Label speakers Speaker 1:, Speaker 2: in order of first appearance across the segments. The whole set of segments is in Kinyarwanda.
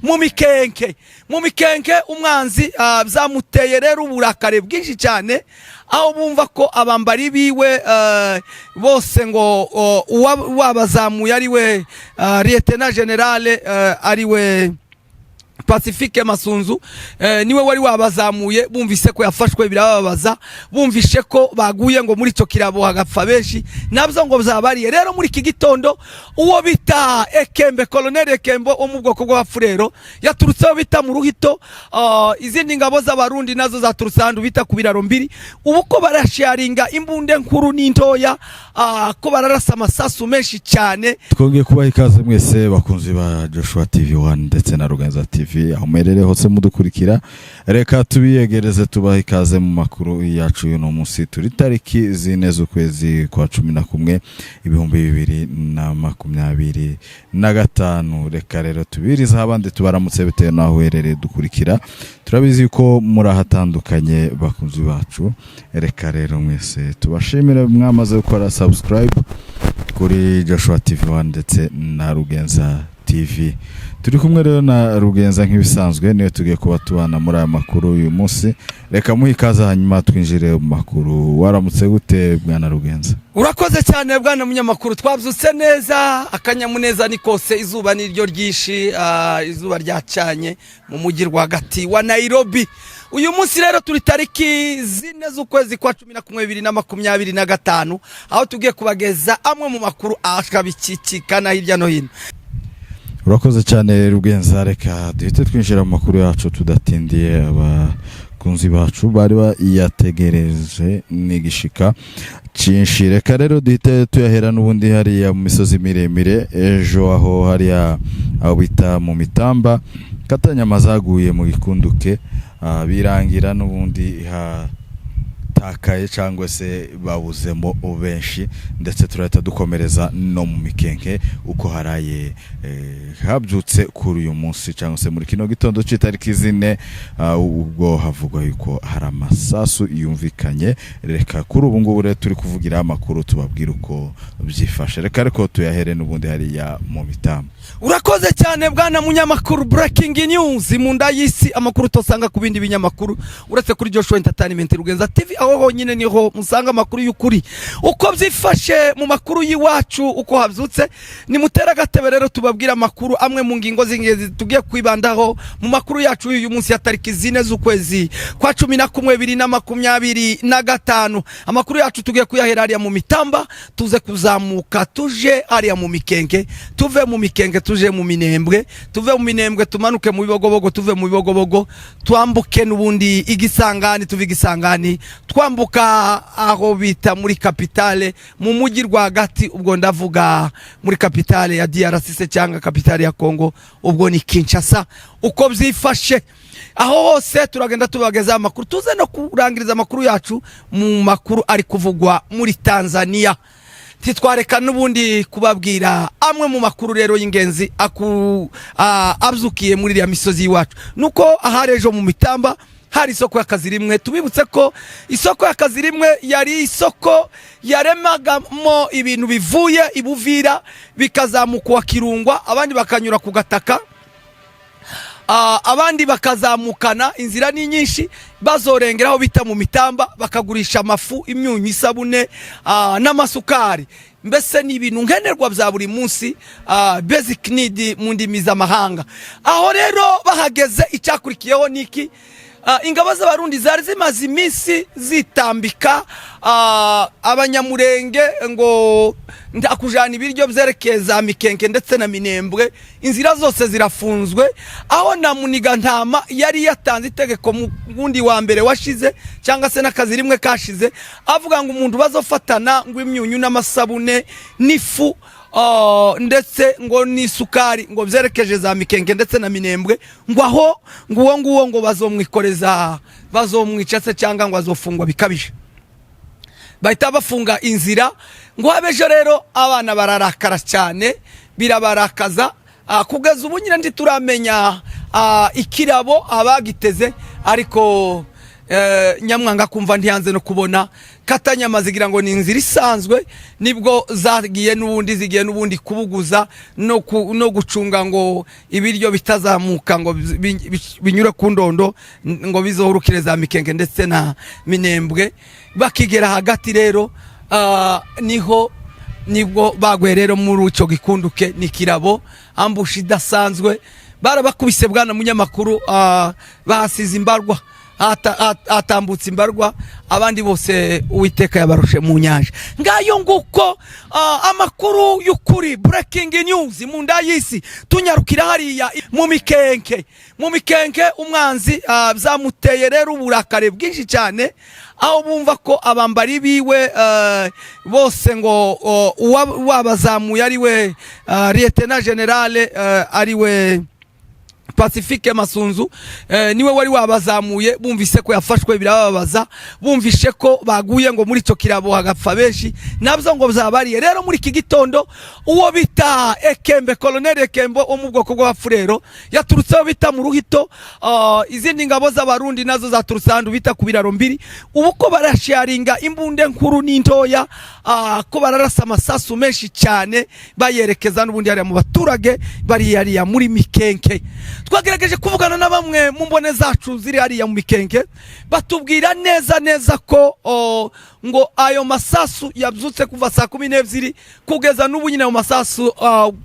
Speaker 1: mu mikenke umwanzi byamuteye rero uburakare bwinshi cyane, aho bumva ko abambari biwe bose ngo wabazamuye ari we Lieutenant General ari we Pacifique Masunzu niwe wari wabazamuye. Bumvise ko yafashwe birababaza, bumvishe ko baguye ngo muri cyo kirabo hagapfa benshi, nabyo ngo byabariye. Rero muri iki gitondo uwo bita Ekembe, Colonel Ekembe wo mu bwoko bw'abafurero yaturutseho bita mu Ruhito, izindi ngabo z'abarundi nazo zaturutse ahantu bita ku Biraro Mbiri. Ubu ko barasharinga imbunde nkuru n'intoya, ko bararasa amasasu menshi cyane.
Speaker 2: Twongeye kubaha ikaze mwese bakunzi ba Joshua TV1 ndetse na Rugenza TV, aho merere hose mudukurikira. Reka tubiyegereze tubaha ikaze mu makuru yacu y'uno munsi. Turi tariki 4 z'ukwezi kwa 11 2025. Reka rero tubiriza abandi tubaramutse bitewe naho uherereye dukurikira. Turabizi ko murahatandukanye bakunzi bacu. Reka rero mwese tubashimire mwamaze gukora subscribe kuri Joshua TV1 ndetse na Rugenza TV. Turi kumwe rero na Rugenza nk'ibisanzwe, niwe tugiye kuba tubana muri aya makuru uyu munsi. Reka muhe ikaze hanyuma twinjire mu makuru. Waramutse gute bwana Rugenza?
Speaker 1: Urakoze cyane bwana munyamakuru, twabyutse neza, akanyamuneza ni kose, izuba niryo ryinshi, izuba ryacanye mu mujyi rwagati wa Nairobi. Uyu munsi rero turi tariki 4 z'ukwezi kwa 2025, aho tugiye kubageza amwe mu makuru akabikikikana hirya no hino.
Speaker 2: Urakoze cyane Rugenza, reka duhite twinjira mu makuru yacu tudatindiye. Abakunzi bacu bari bayategereje n'igishika cyinshi. Reka rero duhite tuyahera n'ubundi hariya mu misozi miremire. Ejo aho hariya aho bita mu Mitamba, Katanyama zaguye mu gikunduke, birangira n'ubundi takaye cyangwa se babuzemo benshi, ndetse turahita dukomereza no mu mikenke uko haraye habyutse kuri uyu munsi cyangwa se muri kino gitondo cy'itariki 4, ubwo havugwa yuko hari amasasu yumvikanye. Reka kuri ubu ngubu rero turi kuvugira amakuru tubabwira uko byifashe. Reka ariko tuyahere n'ubundi hariya mu Mitamba.
Speaker 1: Urakoze cyane bwana munyamakuru, breaking news mu ndayisi, amakuru tosanga ku bindi binyamakuru uretse kuri Joshua Entertainment Rugenza TV, aho honyine niho musanga amakuru y'ukuri uko byifashe mu makuru y'iwacu uko habyutse. Ni mutera gatebe rero tubabwira amakuru amwe mu ngingo z'ingezi tugiye kwibandaho mu makuru yacu uyu munsi ya tariki 4 z'ukwezi kwa 2025. Amakuru yacu tugiye kuyahera hariya mu Mitamba, tuze kuzamuka tuje hariya mu Mikenke, tuve mu Mikenke tuje mu Minembwe, tuve mu Minembwe tumanuke mu Bibogobogo, tuve mu Bibogobogo twambuke n'ubundi Igisangani, tuve Igisangani twambuka aho bita muri kapitale mu mujyi rwagati, ubwo ndavuga muri kapitale ya DRC cyangwa kapitale ya Kongo, ubwo ni Kinshasa. Uko byifashe aho hose turagenda tubageza amakuru, tuze no kurangiriza amakuru yacu mu makuru ari kuvugwa muri Tanzania. Titwareka n'ubundi kubabwira amwe mu makuru rero y'ingenzi abzukiye muri ya misozi y'iwacu. Nuko aharejo mu Mitamba hari isoko y'akazi rimwe. Tubibutse ko isoko y'akazi rimwe yari isoko yaremagamo ibintu bivuye ibuvira bikazamukwa Kirungwa, abandi bakanyura ku gataka, abandi bakazamukana inzira ni nyinshi bazorengeraho bita mu Mitamba, bakagurisha amafu, imyunyu, isabune n'amasukari. Mbese ni ibintu nkenerwa bya buri munsi, basic need mu ndimi z'amahanga. Aho rero bahageze icyakurikiyeho niki, ingabo z'abarundi zari zimaze iminsi zitambika abanyamurenge ngo ndakujana ibiryo byerekeza Mikenke ndetse na Minembwe. Inzira zose zirafunzwe, aho na Muniga Ntama yari yatanze itegeko mu bundi wa mbere washize cyangwa se n'akazi rimwe kashize, avuga ngo umuntu bazofatana ngo imyunyu n'amasabune n'ifu ndetse ngo n'isukari ngo byerekeje za Mikenke ndetse na Minembwe, ngo aho nguwo ngo bazomwikoreza, bazomwica se cyangwa ngo azofungwa bikabije. Bahita bafunga inzira. Ngo abejo rero abana bararakara cyane, birabarakaza, kugeza ubu nyine ntituramenya ikirabo abagiteze, ariko Nyamwanga kumva ntiyanze no kubona Katanyama zigira ngo ni inzira isanzwe, nibwo zagiye n'ubundi kubuguza no gucunga ngo ibiryo bitazamuka ngo binyure ku ndondo ngo bizohurukire za Mikenge ndetse na Minembwe. Bakigera hagati rero nibwo bagwe rero muri uco gikunduke ni Kirabo, ambushi idasanzwe. Barabakubise bwana munyamakuru, bahasize imbarwa, atambutse imbarwa, abandi bose Uwiteka yabarushe mu nyanja. Ngayo nguko amakuru y'ukuri, breaking news mu nda y'isi. Tunyarukira hariya mu Mikenke umwanzi zamuteye rero uburakare bwinshi cyane, aho bumva ko abambari biwe bose ngo wabazamuye ari we Lieutenant General ari we Pacifique Masunzu, niwe wari wabazamuye. Bumvise ko yafashwe birababaza, bumvishe ko baguye ngo muri cyo kirabo hagapfa benshi, nabyo ngo zabariye rero muri iki gitondo. Uwo bita Ekembe, Colonel Ekembe wo mu bwoko bw'Abafurero, yaturutseho bita mu Ruhito. Izindi ngabo z'Abarundi nazo zaturutse ahantu bita ku Biraro Mbiri. Ubu ko barasharinga imbunde nkuru n'intoya, ko bararasa amasasu menshi cyane bayerekeza n'ubundi hariya mu baturage bari hariya muri Mikenke. Twagerageje kuvugana na bamwe mu mbone zacu ziri hariya mu Mikenke, batubwira neza ko ngo ayo masasu yabyutse kuva saa 12 kugeza n'ubu nyine mu masasu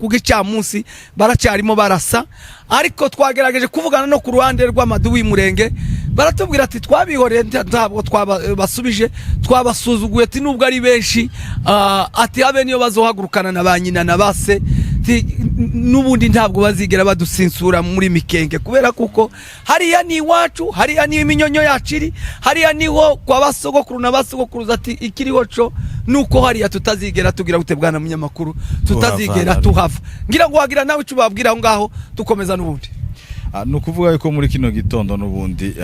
Speaker 1: ku gicamunsi baracyarimo barasa. Ariko twagerageje kuvugana no ku ruhande rw'Amadu w'Imurenge, baratubwira ati twabihoreye, ntabwo twabasubije, twabasuzuguye ati nubwo ari benshi, ati habe niyo bazohagurukana na banyina na base, n'ubundi ntabwo bazigera badusinsura muri Mikenke, kubera kuko hariya ni iwacu, hariya ni iminyonyo yaciri, hariya niho kwa basogokuru na basogokuruza. Ati ikiriho cyo nuko hariya tutazigera tugira gute bwana munyamakuru, tutazigera tuhava. Ngira ngo wagira nawe icyo babwira aho ngaho dukomeza n'ubundi.
Speaker 2: Nukuvuga yuko muri kino gitondo n'ubundi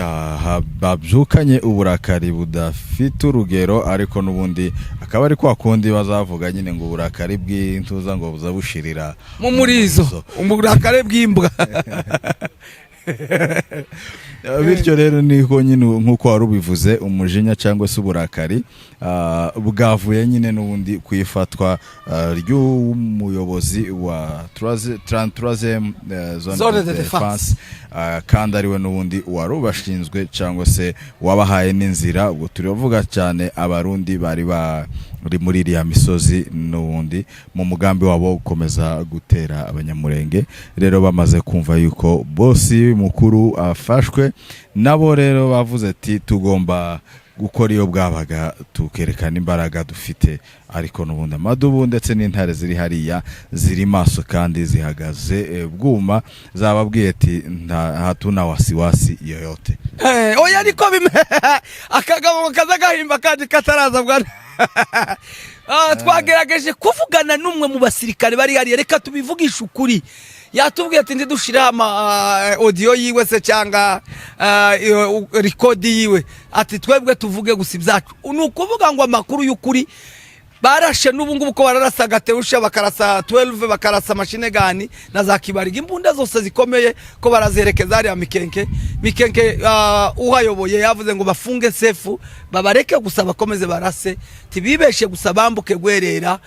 Speaker 2: babyukanye uburakari budafite urugero, ariko n'ubundi akaba ari kwa kundi bazavuga nyine ngo uburakari bw'intuza ngo buzabushirira
Speaker 1: mu murizo, uburakari bw'imbwa.
Speaker 2: Bityo rero niko nyine nkuko wari ubivuze, umujinya cyangwa se uburakari bwavuye nyine n'ubundi kwifatwa ry'umuyobozi wa 3e zone de defense, kandi ariwe n'ubundi wari ubashinzwe cyangwa se wabahaye n'inzira. Ubwo turivuga cyane Abarundi bari muri iriya misozi n'ubundi mu mugambi wabo gukomeza gutera Abanyamurenge. Rero bamaze kumva yuko bosi mukuru afashwe, nabo rero bavuze ati tugomba gukora iyo bwabaga tukerekana imbaraga dufite. Ariko n'ubundi Amadubu ndetse n'intare ziri hariya ziri maso kandi zihagaze bwuma, zababwiye ati hatuna wasiwasi yoyote.
Speaker 1: Oya ariko akagabo kaza gahimba kandi kataraza bwana. Twagerageje kuvugana n'umwe mu basirikare bari hariya, reka tubivugisha ukuri. Yatubwiye ati ndidushira audio yiwe se cyanga record yiwe, ati twebwe tuvuge gusa ibyacu. Nukuvuga ngo amakuru y'ukuri barashe n'ubu ngubu ko bararasa Gateusha, bakarasa 12, bakarasa machine gun na za Kibariga, imbunda zose zikomeye ko barazerekeza hariya Mikenke. Uhayoboye yavuze ngo bafunge sefu, babareke gusa bakomeze barase, tibibeshe gusa bambuke gwerera,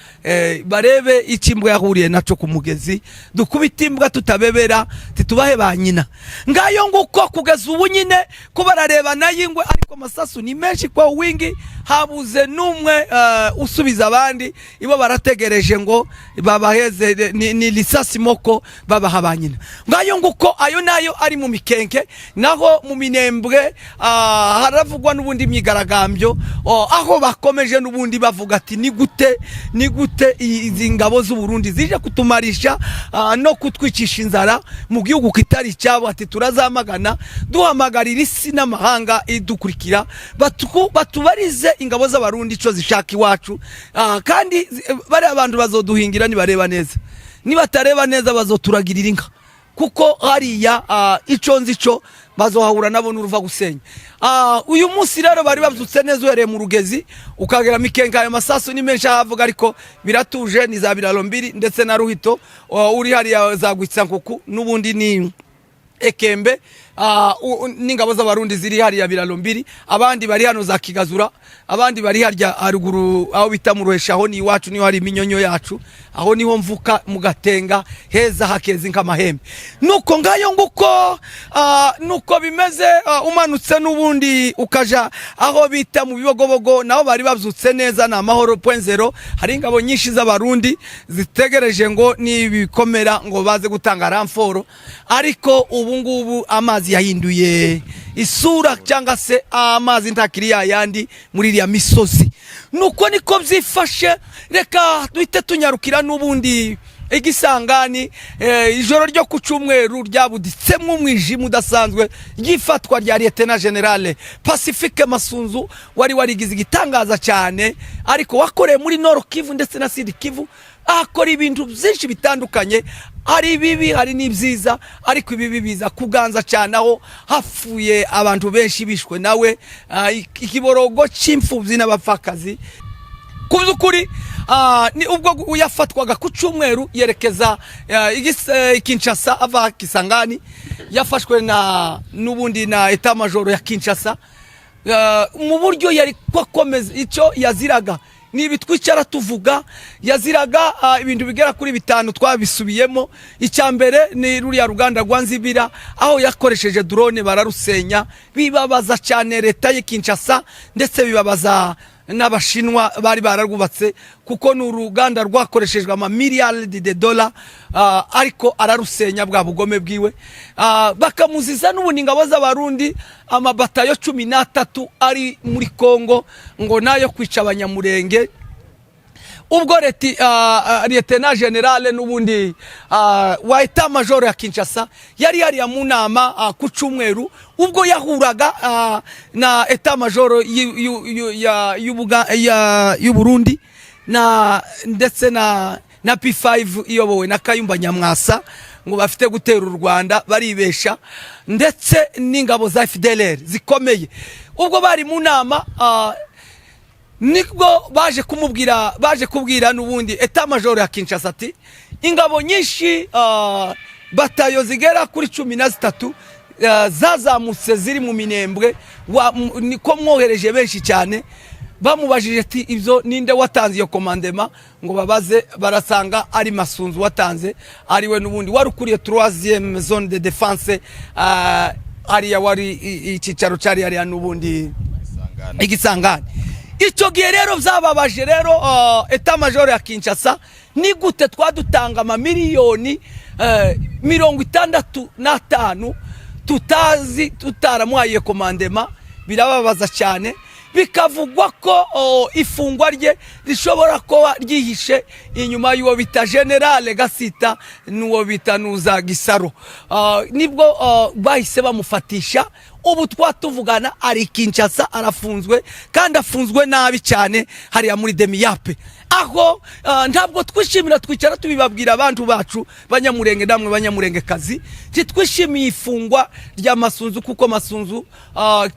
Speaker 1: barebe ikimbwa yahuriye naco ku mugezi, dukubita imbwa tutabebera, titubahe banyina. Ngayo nguko kugeza ubu nyine ko barareba nayingwe, ariko masasu ni menshi kwa wingi, habuze numwe usubiza abandi, ibo barategereje ngo babaheze ni lisasi moko babaha banyina. Ngayo nguko ayo nayo ari mu Mikenke. Naho mu Minembwe haravugwa n'ubundi myigaragambyo, aho bakomeje n'ubundi bavuga ati ni gute izi ngabo z'u Burundi zije kutumarisha no kutwicisha inzara mu gihugu kitari cyabo. Ati turazamagana, duhamagarira isi n'amahanga idukurikira, batubarize ingabo z'Abarundi cyo zishaka iwacu. Kandi bari abantu bazoduhingira nibareba neza, nibatareba neza bazoturagirira inka, kuko hariya ico nzico bazohahura nabo n'uruva gusenya. Uyu munsi rero bari babyutse neza uhereye mu Rugezi ukagera Mikenke. Ayo masasu ni menshi ahavuga, ariko biratuje, ni za Biraro Mbiri ndetse na Ruhito, uri hariya za Gwitsankuku n'ubundi ni Ekembe. n'ingabo z'abarundi ziri hariya Biraro mbiri, abandi bari hano za Kigazura, abandi bari harya aruguru aho bita mu Ruhesha, aho ni iwacu niho hari iminyonyo yacu, aho niho mvuka mu Gatenga heza hakeza nk'amahembe. Nuko ngayo nguko nuko bimeze, umanutse n'ubundi ukaja aho bita mu Bibogobogo, naho bari bavyutse neza na Mahoro .0. Hari ingabo nyinshi z'abarundi zitegereje ngo nibikomera ngo baze gutanga ramforo, ariko ubu ngubu amazi yahinduye isura cyangwa se amazi ntakiri yandi muri iriya misozi. Nuko niko byifashe, reka duhite tunyarukira n'ubundi Igisangani. Ijoro ryo ku Cyumweru ryabuditsemo umwijima udasanzwe ry'ifatwa rya Lieutenant General Pacifique Masunzu, wari warigize igitangaza cyane, ariko wakoreye muri Nord Kivu ndetse na Sud Kivu, akora ibintu byinshi bitandukanye, hari bibi hari n'ibyiza, ariko ibibi biza kuganza cyane aho hafuye abantu benshi bishwe nawe, ikiborogo cy'imfubyi n'abapfakazi. Kuzukuri ni ubwo yafatwaga ku Cyumweru yerekeza Kinshasa ava Kisangani, yafashwe n'ubundi na Etat Major ya Kinshasa, mu buryo yari kwakomeza icyo yaziraga nibi twicara tuvuga, yaziraga ibintu bigera kuri 5 twabisubiyemo. Icyambere ni ruriya ruganda rwa Nzibira, aho yakoresheje drone bararusenya, bibabaza cyane leta ya Kinshasa ndetse bibabaza n'Abashinwa bari bararwubatse, kuko n'uruganda rwakoreshejwe $miliyari ariko ararusenya bwa bugome bwiwe. Bakamuziza n'ubundi ingabo z'abarundi amabatayo 13 ari muri Kongo ngo nayo kwica abanyamurenge. Ubwo Lieutenant General n'ubundi wa Etat Major ya Kinshasa yari ya mu nama ku Cyumweru, ubwo yahuraga na Etat Major y'u Burundi ndetse na P5 iyobowe na Kayumba Nyamwasa, ngo bafite gutera u Rwanda baribesha, ndetse n'ingabo za FDLR zikomeye. Ubwo bari mu nama, nibwo baje kubwira n'ubundi Etat Major ya Kinshasa ati ingabo nyinshi batayo zigera kuri 13 zazamutse ziri mu Minembwe, niko mwohereje benshi cyane. Bamubajije ati ibyo ninde watanze iyo commandement, ngo babaze barasanga ari Masunzu watanze, ariwe n'ubundi warukuriye 3e zone de défense, ariya wari ikicaro cyari ari n'ubundi Igisangani. Icyo gihe rero byababaje rero Etat Major ya Kinshasa, ni gute twadutanga $miliyoni 65 tutazi tutaramuhaye commandement. Birababaza cyane, bikavugwa ko ifungwa rye rishobora kuba ryihishe inyuma y'uwo bita General Gasita n'uwo bita Nuza Gisaro. Nibwo bahise bamufatisha. Ubu twatuvugana ari Kinshasa, arafunzwe kandi afunzwe nabi cyane hariya muri Demiyape, aho ntabwo twishimira twicara tubibabwira abantu bacu banyamurenge, namwe banyamurengekazi, twishimiye ifungwa rya Masunzu, kuko Masunzu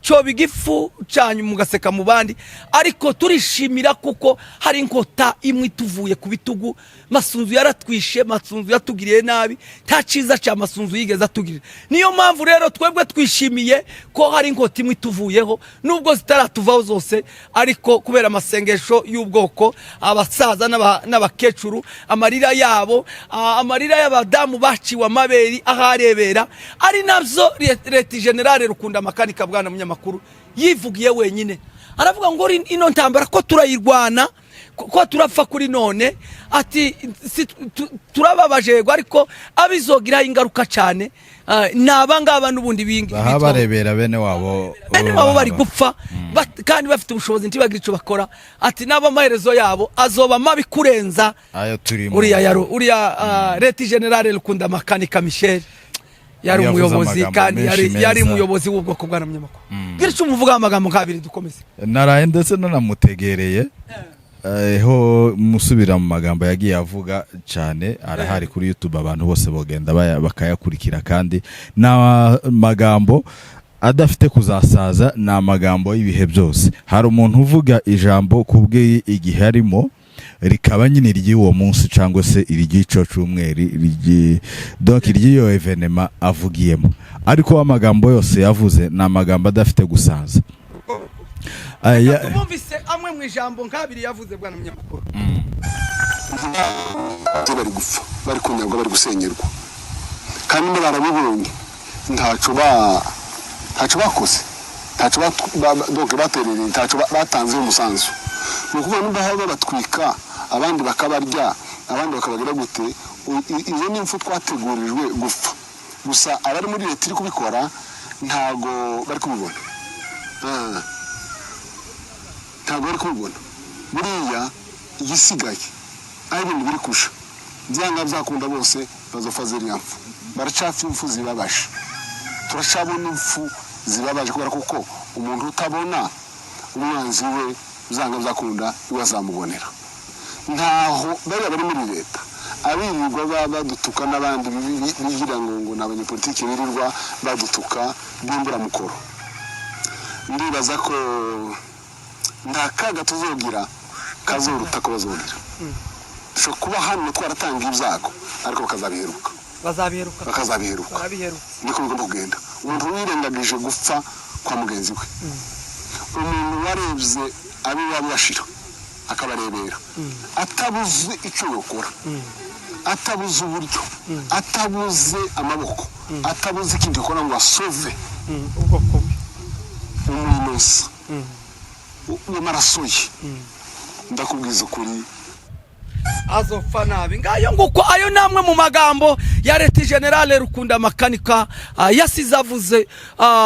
Speaker 1: cyo bigifu cyanyu mugaseka mu bandi, ariko turishimira kuko hari inkota imwe tuvuye ku bitugu. Masunzu yaratwishe, Masunzu yatugiriye nabi, nta cyiza cya Masunzu yigeze atugirira. Niyo mpamvu rero twebwe twishimiye ko hari inkota imwe tuvuyeho, nubwo zitaratuvaho zose, ariko kubera amasengesho y'ubwoko, abasaza n'abakecuru, amarira yabo, amarira y'abadamu baciwe amaberi aharebera, ari nabyo Leta General Rukunda Makanika bwana munyamakuru yivugiye wenyine. Aravuga ngo ino ntambara ko turayirwana, ko turapfa kuri none, ati turababaje, ariko abizogira ingaruka cyane nabangaba n'ubundi
Speaker 2: barebera bene wabo
Speaker 1: bari gupfa, kandi bafite ubushobozi ntibagira icyo bakora. Ati nabo amaherezo yabo azoba mabi kurenza
Speaker 2: ayo turimo.
Speaker 1: Uriya Leta General Rukunda Makanika Michel yari umuyobozi, kandi yari umuyobozi w'ubwoko bwa munyamakuru. Gira icyo umuvuga amagambo nk'abiri dukomeze.
Speaker 2: Naraye ndetse nanamutegereye ho musubira mu magambo yagiye avuga cyane, arahari kuri YouTube, abantu bose bogenda bakayakurikira, kandi na magambo adafite kuzasaza, na magambo y'ibihe byose. Hari umuntu uvuga ijambo kubwe igihe arimo, rikaba nyine iry'uwo munsi cyangwa se iry'ico cyumweru donc iry'iyo evenema avugiyemo, ariko amagambo yose yavuze ni amagambo adafite gusaza.
Speaker 1: Tumumvise amwe mu ijambo nk'abiri yavuze bwana munyamakuru.
Speaker 3: Bari gupfa, bari kunyagwa, bari gusenyerwa, kandi niba barabibonye ntaco bakoze, ntaco donc baterereye, ntaco batanze umusanzu. Nukuvuga nimba haba batwika abandi bakabarya, abandi bakabagira gute, izo ni imfu twategurijwe gupfa. Gusa abari muri leta iri kubikora ntago bari kubibona, ntago bari kubibona. Buriya igisigaye ari ibintu biri kusha, byanga byakunda bose bazofa ziriya mfu. Baracafi imfu zibabaje, turacabona imfu zibabaje kubera kuko umuntu utabona umwanzi we byanga byakunda iwazamubonera. Ntaho bari muri leta abirirwa badutuka n'abandi bigira ngo n'abanyapolitiki birirwa badutuka bimbura mukoro. Ndibaza ko nta kaga tuzogira kazoruta ko bazogira. So kuba hano twaratanga ibyago ariko bakazabiheruka, niko bigomba kugenda. Umuntu wirengagije gupfa kwa mugenzi we, umuntu warebye abi wabashira akabarebera, atabuze icyo yokora, atabuze uburyo, atabuze amaboko, atabuze ikindi yakora ngo asove
Speaker 1: ubwoko
Speaker 3: umunosa w'amaraso ye. Ndakubwiza ukuri
Speaker 1: azopfa nabi. Ngayo nguko ayo namwe mu magambo ya Leta Generale Rukunda Makanika yasize avuze.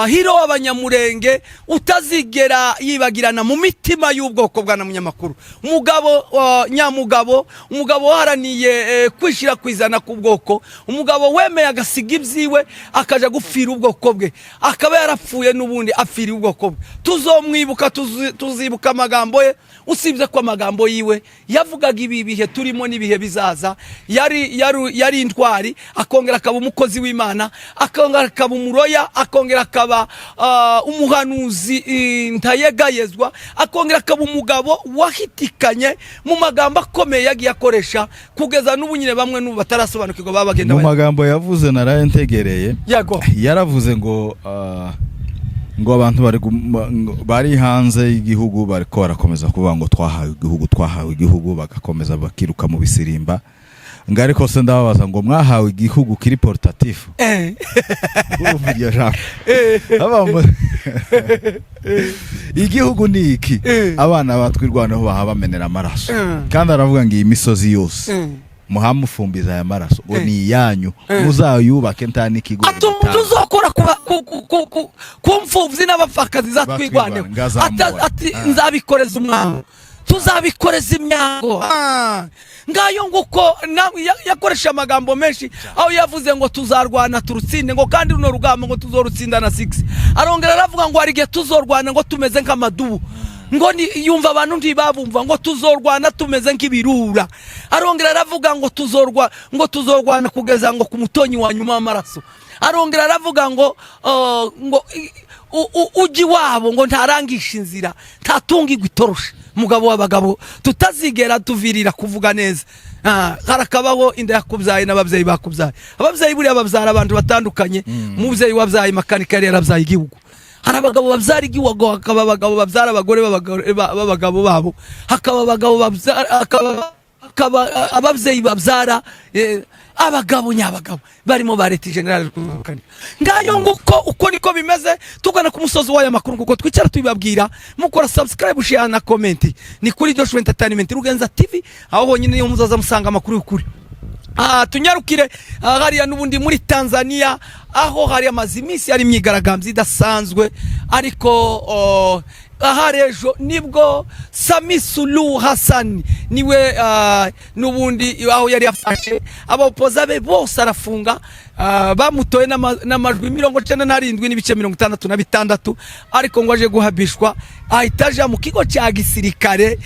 Speaker 1: Hiro w'abanyamurenge utazigera yibagirana mu mitima y'ubwoko bwa munyamakuru, umugabo nyamugabo, umugabo waharaniye kwishira kwizana ku bwoko, umugabo wemeye agasiga ibyiwe akaja gupfira ubwoko bwe, akaba yarapfuye n'ubundi apfira ubwoko bwe. Tuzomwibuka, tuzibuka amagambo ye, usibye ko amagambo yiwe yavugaga ibi bihe turimo n'ibihe bizaza. Yari intwari, akongera akaba umukozi w'Imana, akongera akaba umuroya, akongera akaba umuhanuzi ntayegayezwa, akongera akaba umugabo wahitikanye mu magambo akomeye yagiye akoresha kugeza n'ubu nyine bamwe n'ubu batarasobanukirwa babagenda.
Speaker 2: Mu magambo yavuze naraye ntegereye, yaravuze ngo abantu bari hanze y'igihugu bariko barakomeza kuvuga ngo twahawe igihugu, bagakomeza bakiruka mu bisirimba. Ariko se ndababaza ngo mwahawe igihugu kiri portatif? Igihugu ni iki? Abana batwirwanaho bahabamenera amaraso, kandi aravuga ngo iyi misozi yose muhamufumbiza aya maraso ngo ni yanyu, muzayubake nta n'ikigo
Speaker 1: tuzokora ku mfubyi n'abapfakazi zatwirwaneho. Ati nzabikoreza umwango, tuzabikoreza imyango. Ngayo nguko yakoresha amagambo menshi, aho yavuze ngo tuzarwana turutsinde, ngo kandi runo rugamba ngo tuzorutsinda na 6. Arongera aravuga ngo hari igihe tuzorwana ngo tumeze nk'amadubu, ngo yumva abantu ntibabumva ngo tuzorwana tumeze nk'ibirura. Arongera aravuga ngo tuzorwana kugeza ngo ku mutonyi wa nyuma w'amaraso. Arongera aravuga ngo uji wabo ngo ntarangisha inzira, ntatungirwa itoroshe. Mugabo w'abagabo tutazigera tuvirira kuvuga neza. Harakabaho inda yakubyaye n'ababyeyi bakubyaye. Ababyeyi buriya babyara abantu batandukanye. Umubyeyi wabyaye Makanika yari yarabyaye igihugu. Hari abagabo babyara igihugu, hakaba abagabo babyara abagore b'abagabo babo, hakaba abagabo babyara, hakaba ababyeyi babyara abagabo nyabagabo barimo ba Leta Generale Rukunda Makanika. Ngayo nguko uko niko bimeze. Tugana ku musozi w'aya makuru kuko twicara tubibabwira, mukora subscribe, share na comment. Ni kuri Joshua Entertainment Rugenza TV, aho honyine niyo muzaza musanga amakuru y'ukuri. Tunyarukire hariya n'ubundi muri Tanzania, aho hari amazimisi ari myigaragambye idasanzwe, ariko aharejo nibwo Samia Suluhu Hassan niwe n'ubundi aho yari yafashe abapoza be bose arafunga. Bamutoye n'amajwi 97.66, ariko ngo aje guhabishwa ahitaje mu kigo cya gisirikare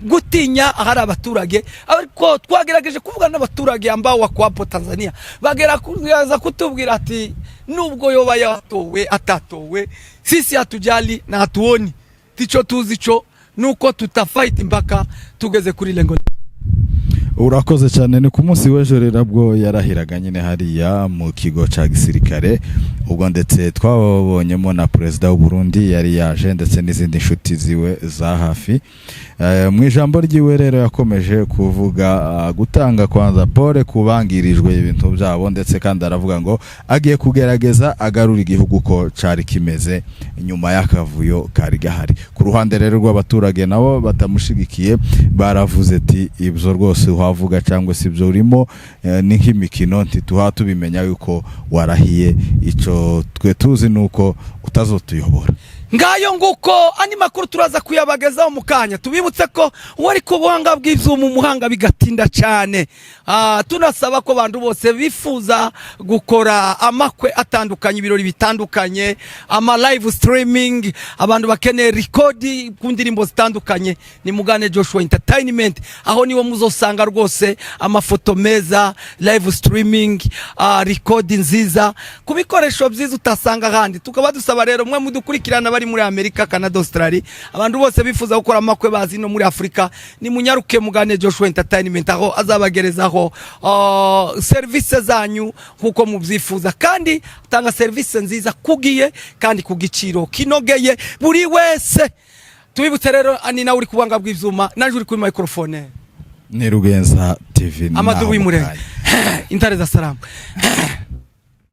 Speaker 1: gutinya hari abaturage. Ariko twagerageje kuvuga n'abaturage ambao wakwapo Tanzania, bagera kuza kutubwira ati nubwo yoba yatowe atatowe, sisi hatujali na hatuoni, ticho tuzicho nuko tutafight mpaka tugeze kuri lengo.
Speaker 2: Urakoze cyane. Ni ku munsi w'ejo rero bwo yarahiraga nyine hariya mu kigo ca gisirikare, ubwo ndetse twabonyemo na president w'u Burundi yari yaje ndetse n'izindi nshuti ziwe za hafi. Mu ijambo ryiwe rero yakomeje kuvuga gutanga kwanza pole kubangirijwe ibintu byabo, ndetse kandi aravuga ngo agiye kugerageza agarura igihugu ko cari kimeze nyuma y'akavuyo kari gahari. Ku ruhande rero rw'abaturage nabo batamushigikiye baravuze ati ibyo rwose uhavuga cyangwa se ibyo urimo ni nk'imikino, ntituha tubimenya yuko warahiye, ico twe tuzi nuko utazotuyobora.
Speaker 1: Ngayo nguko ani makuru turaza kuyabagezaho mu kanya. Tubibutse ko wari ku buhanga bw'ivyuma umuhanga bigatinda cyane. Tunasaba ko bantu bose bifuza gukora amakwe atandukanye, ibirori bitandukanye, ama live streaming, abantu bakeneye record ku ndirimbo zitandukanye, ni mugane Joshua Entertainment, aho niwo muzosanga rwose amafoto meza, live streaming, record nziza, kubikoresho byiza utasanga handi. Tukaba dusaba rero mwe mudukurikirana bari muri Amerika, Canada, Australia, abantu bose bifuza gukora amakwe bazi no muri Afrika, ni munyaruke mugane Joshua Entertainment, aho azabagerezaho service zanyu nkuko mubyifuza, kandi tanga service nziza kugiye kandi kugiciro kinogeye buri wese. Tubibutse rero ani nawe uri kubanga bw'ivyuma, naje uri kuri microphone
Speaker 2: ni Rugenza TV
Speaker 1: Amadou Wimure Intare za Salamu.